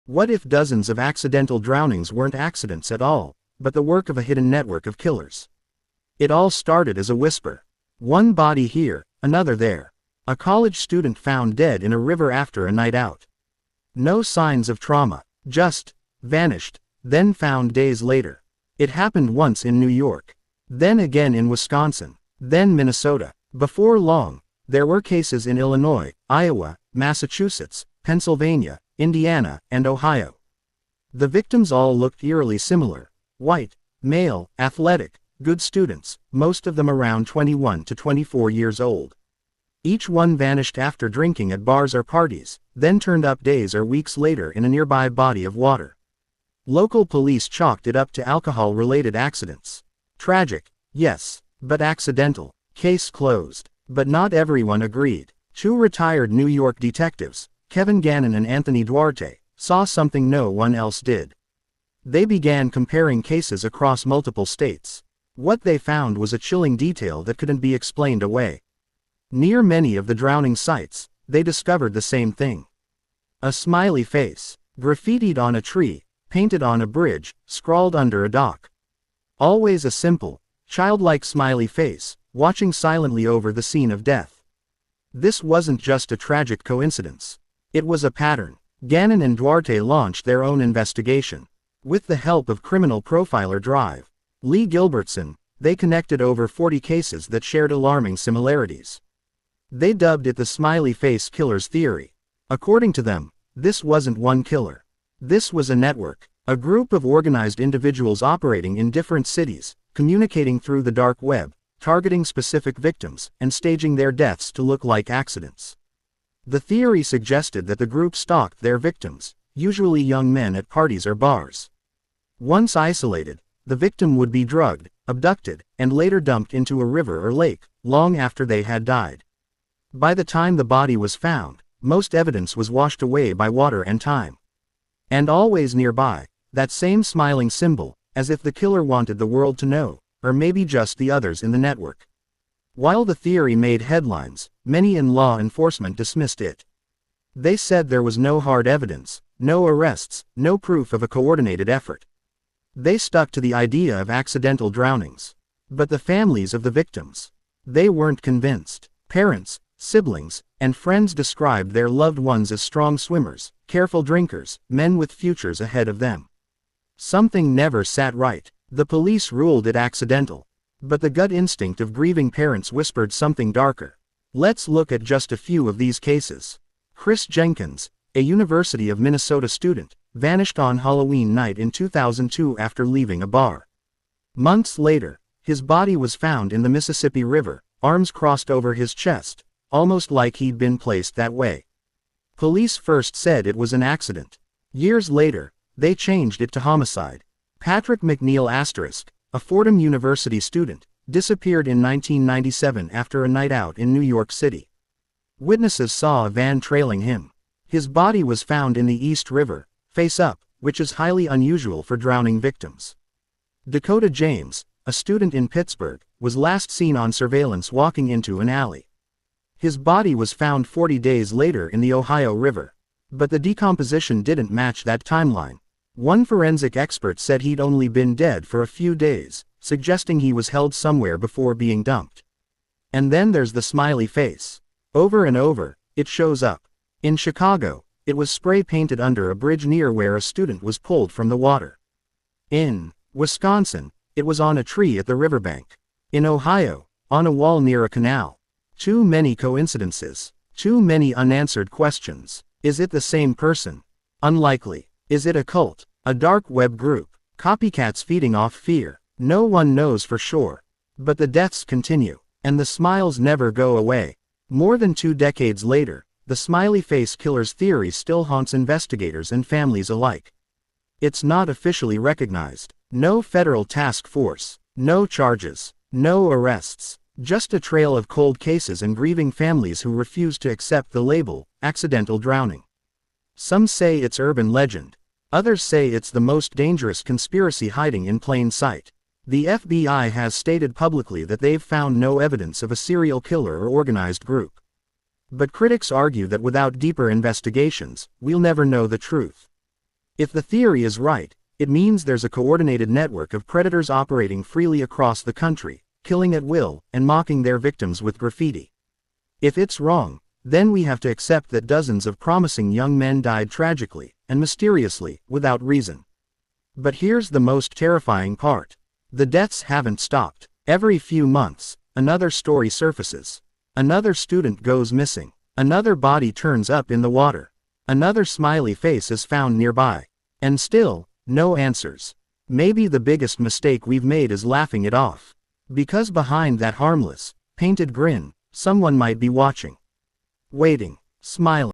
What if dozens of accidental drownings weren't accidents at all, but the work of a hidden network of killers? It all started as a whisper. One body here, another there. A college student found dead in a river after a night out. No signs of trauma, just vanished, then found days later. It happened once in New York, then again in Wisconsin, then Minnesota. Before long, there were cases in Illinois, Iowa, Massachusetts, Pennsylvania, Indiana, and Ohio. The victims all looked eerily similar: white, male, athletic, good students, most of them around 21 to 24 years old. Each one vanished after drinking at bars or parties, then turned up days or weeks later in a nearby body of water. Local police chalked it up to alcohol-related accidents. Tragic, yes, but accidental. Case closed. But not everyone agreed. Two retired New York detectives, Kevin Gannon and Anthony Duarte, saw something no one else did. They began comparing cases across multiple states. What they found was a chilling detail that couldn't be explained away. Near many of the drowning sites, they discovered the same thing. A smiley face, graffitied on a tree, painted on a bridge, scrawled under a dock. Always a simple, childlike smiley face, watching silently over the scene of death. This wasn't just a tragic coincidence. It was a pattern. Gannon and Duarte launched their own investigation. With the help of criminal profiler Drive Lee Gilbertson, they connected over 40 cases that shared alarming similarities. They dubbed it the smiley face killer's theory. According to them, this wasn't one killer. This was a network, a group of organized individuals operating in different cities, communicating through the dark web, targeting specific victims, and staging their deaths to look like accidents. The theory suggested that the group stalked their victims, usually young men, at parties or bars. Once isolated, the victim would be drugged, abducted, and later dumped into a river or lake, long after they had died. By the time the body was found, most evidence was washed away by water and time. And always nearby, that same smiling symbol, as if the killer wanted the world to know, or maybe just the others in the network. While the theory made headlines, many in law enforcement dismissed it. They said there was no hard evidence, no arrests, no proof of a coordinated effort. They stuck to the idea of accidental drownings. But the families of the victims, they weren't convinced. Parents, siblings, and friends described their loved ones as strong swimmers, careful drinkers, men with futures ahead of them. Something never sat right. The police ruled it accidental. But the gut instinct of grieving parents whispered something darker. Let's look at just a few of these cases. Chris Jenkins, a University of Minnesota student, vanished on Halloween night in 2002 after leaving a bar. Months later, his body was found in the Mississippi River, arms crossed over his chest, almost like he'd been placed that way. Police first said it was an accident. Years later, they changed it to homicide. Patrick McNeil *, a Fordham University student, disappeared in 1997 after a night out in New York City. Witnesses saw a van trailing him. His body was found in the East River, face up, which is highly unusual for drowning victims. Dakota James, a student in Pittsburgh, was last seen on surveillance walking into an alley. His body was found 40 days later in the Ohio River. But the decomposition didn't match that timeline. One forensic expert said he'd only been dead for a few days, suggesting he was held somewhere before being dumped. And then there's the smiley face. Over and over, it shows up. In Chicago, it was spray-painted under a bridge near where a student was pulled from the water. In Wisconsin, it was on a tree at the riverbank. In Ohio, on a wall near a canal. Too many coincidences. Too many unanswered questions. Is it the same person? Unlikely. Is it a cult? A dark web group? Copycats feeding off fear? No one knows for sure. But the deaths continue, and the smiles never go away. More than 2 decades later, the smiley face killer's theory still haunts investigators and families alike. It's not officially recognized. No federal task force. No charges. No arrests. Just a trail of cold cases and grieving families who refuse to accept the label, accidental drowning. Some say it's urban legend. Others say it's the most dangerous conspiracy hiding in plain sight. The FBI has stated publicly that they've found no evidence of a serial killer or organized group. But critics argue that without deeper investigations, we'll never know the truth. If the theory is right, it means there's a coordinated network of predators operating freely across the country, killing at will, and mocking their victims with graffiti. If it's wrong, then we have to accept that dozens of promising young men died tragically, and mysteriously, without reason. But here's the most terrifying part. The deaths haven't stopped. Every few months, another story surfaces. Another student goes missing. Another body turns up in the water. Another smiley face is found nearby. And still, no answers. Maybe the biggest mistake we've made is laughing it off. Because behind that harmless, painted grin, someone might be watching. Waiting. Smiling.